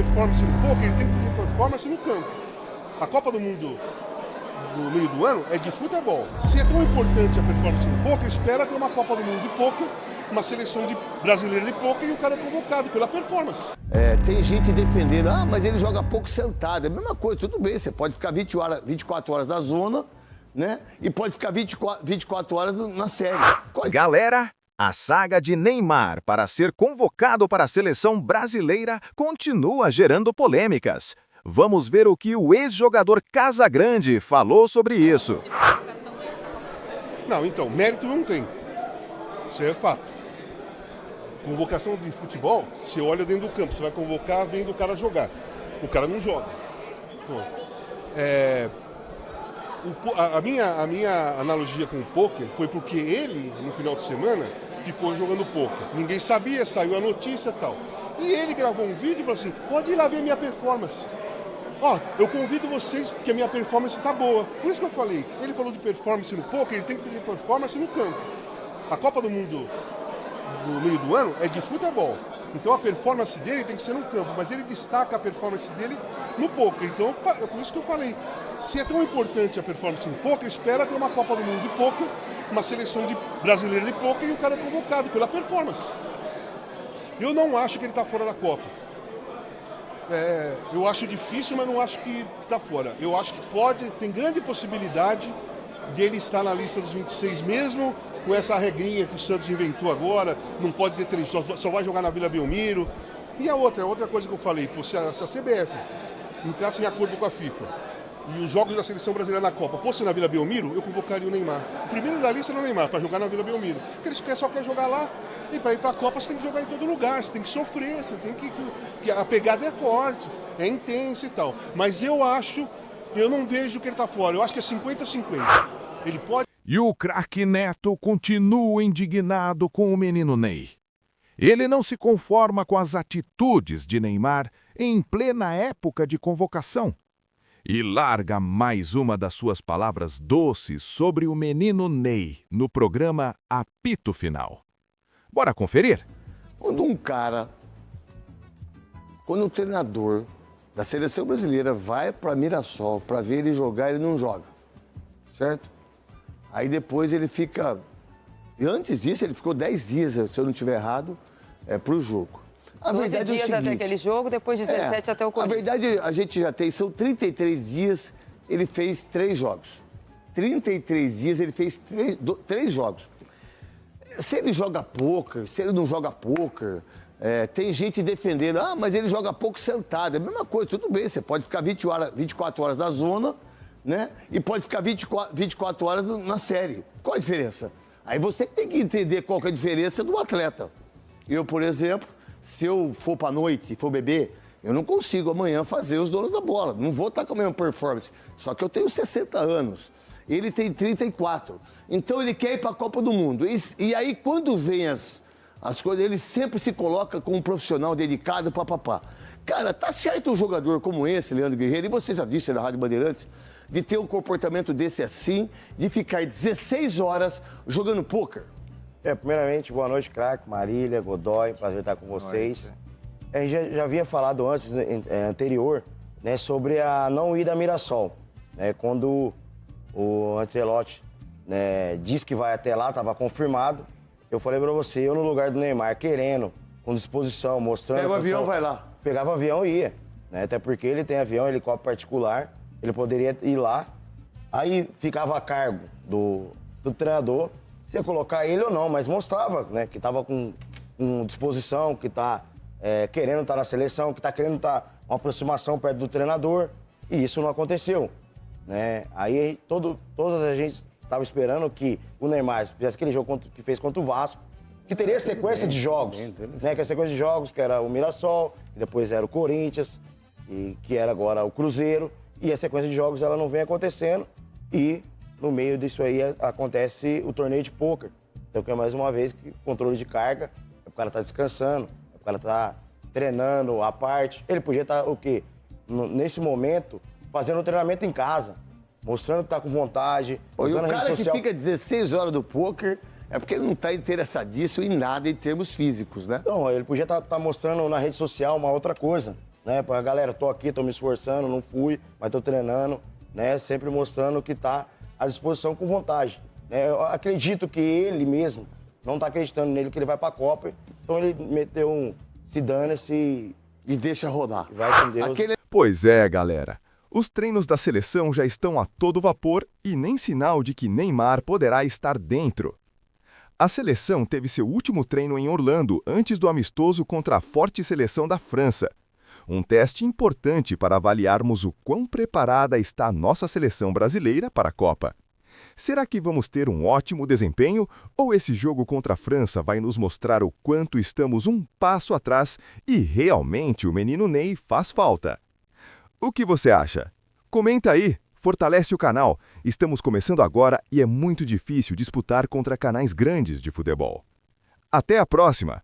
performance no poker, ele tem que ter performance no campo. A Copa do Mundo no meio do ano é de futebol. Se é tão importante a performance no poker, espera ter uma Copa do Mundo de poker, uma seleção brasileira de poker e o cara é convocado pela performance. Tem gente defendendo, mas ele joga pouco sentado. É a mesma coisa, tudo bem, você pode ficar 24 horas na zona, né? E pode ficar 24 horas na série. Galera, a saga de Neymar para ser convocado para a seleção brasileira continua gerando polêmicas. Vamos ver o que o ex-jogador Casagrande falou sobre isso. Não, então, mérito não tem. Isso é fato. Convocação de futebol, você olha dentro do campo, você vai convocar vendo o cara jogar. O cara não joga. A minha analogia com o poker foi porque ele, no final de semana, ficou jogando poker. Ninguém sabia, saiu a notícia e tal. E ele gravou um vídeo e falou assim, pode ir lá ver minha performance. Eu convido vocês porque a minha performance está boa. Por isso que eu falei, ele falou de performance no poker, ele tem que ter performance no campo. A Copa do Mundo no meio do ano é de futebol. Então a performance dele tem que ser no campo, mas ele destaca a performance dele no poker. Então é por isso que eu falei, se é tão importante a performance no poker, espera ter uma Copa do Mundo de poker, uma seleção brasileira de poker e o cara é convocado pela performance. Eu não acho que ele está fora da Copa. Eu acho difícil, mas não acho que está fora. Eu acho que tem grande possibilidade dele estar na lista dos 26 mesmo, com essa regrinha que o Santos inventou agora, não pode ter 3 jogos, só vai jogar na Vila Belmiro. E a outra coisa que eu falei, se a CBF entrasse em acordo com a FIFA e os jogos da seleção brasileira na Copa fossem na Vila Belmiro, eu convocaria o Neymar. O primeiro da lista era o Neymar, para jogar na Vila Belmiro. Porque ele só quer jogar lá, e para ir para a Copa você tem que jogar em todo lugar, você tem que sofrer, você tem que a pegada é forte, é intensa e tal. Mas eu não vejo que ele está fora, eu acho que é 50-50. Ele pode... E o craque Neto continua indignado com o menino Ney. Ele não se conforma com as atitudes de Neymar em plena época de convocação. E larga mais uma das suas palavras doces sobre o menino Ney no programa Apito Final. Bora conferir? Quando um treinador da seleção brasileira vai para Mirassol para ver ele jogar, ele não joga, certo? Aí depois ele fica... E antes disso, ele ficou 10 dias, se eu não estiver errado, para o jogo. A 12 verdade dias é o seguinte, até aquele jogo, depois 17 até o Corinthians. A verdade, a gente já tem, são 33 dias, ele fez 3 jogos. 33 dias, ele fez 3 jogos. Se ele joga poker, se ele não joga poker, tem gente defendendo, mas ele joga pouco sentado. É a mesma coisa, tudo bem, você pode ficar 24 horas na zona, né? E pode ficar 24 horas na série. Qual a diferença? Aí você tem que entender qual que é a diferença do atleta. Eu, por exemplo, se eu for para a noite e for beber, eu não consigo amanhã fazer os donos da bola. Não vou estar com a mesma performance. Só que eu tenho 60 anos. Ele tem 34. Então ele quer ir para a Copa do Mundo. E aí, quando vem as coisas, ele sempre se coloca como um profissional dedicado, papapá. Cara, tá certo um jogador como esse, Leandro Guerreiro, e você já disse na Rádio Bandeirantes, de ter um comportamento desse assim, de ficar 16 horas jogando pôquer? Primeiramente, boa noite, craque, Marília, Godoy, prazer estar com vocês. A gente já havia falado antes, anterior, né, sobre a não ida a Mirassol. Né, quando o Ancelotti, né, disse que vai até lá, estava confirmado, eu falei para você, eu no lugar do Neymar, querendo, com disposição, mostrando... Pega o avião, vai lá. Pegava o avião e ia, né, até porque ele tem avião, helicóptero particular, ele poderia ir lá, aí ficava a cargo do treinador, se ia colocar ele ou não, mas mostrava, né, que estava com disposição, que está querendo estar na seleção, que está querendo estar uma aproximação perto do treinador, e isso não aconteceu. Né? Aí toda a gente estava esperando que o Neymar fizesse aquele jogo que fez contra o Vasco, que teria sequência de jogos, né? Que a sequência de jogos, que era o Mirassol, que depois era o Corinthians, e que era agora o Cruzeiro, e a sequência de jogos ela não vem acontecendo, e no meio disso aí acontece o torneio de pôquer. Então, que é mais uma vez controle de carga, o cara tá descansando, o cara tá treinando à parte. Ele podia estar, o quê? Nesse momento, fazendo um treinamento em casa, mostrando que tá com vontade, usando a rede social. O cara que fica 16 horas do pôquer é porque ele não tá interessadíssimo em nada em termos físicos, né? Não, ele podia estar mostrando na rede social uma outra coisa. né? Pra galera, tô aqui, tô me esforçando, não fui, mas tô treinando, né? Sempre mostrando que tá à disposição com vontade. Né? Eu acredito que ele mesmo não tá acreditando nele que ele vai pra Copa, então ele meteu um se dane-se E deixa rodar. vai com Deus. Pois é, galera. Os treinos da seleção já estão a todo vapor e nem sinal de que Neymar poderá estar dentro. A seleção teve seu último treino em Orlando antes do amistoso contra a forte seleção da França. Um teste importante para avaliarmos o quão preparada está a nossa seleção brasileira para a Copa. Será que vamos ter um ótimo desempenho ou esse jogo contra a França vai nos mostrar o quanto estamos um passo atrás e realmente o menino Ney faz falta? O que você acha? Comenta aí, fortalece o canal. Estamos começando agora e é muito difícil disputar contra canais grandes de futebol. Até a próxima!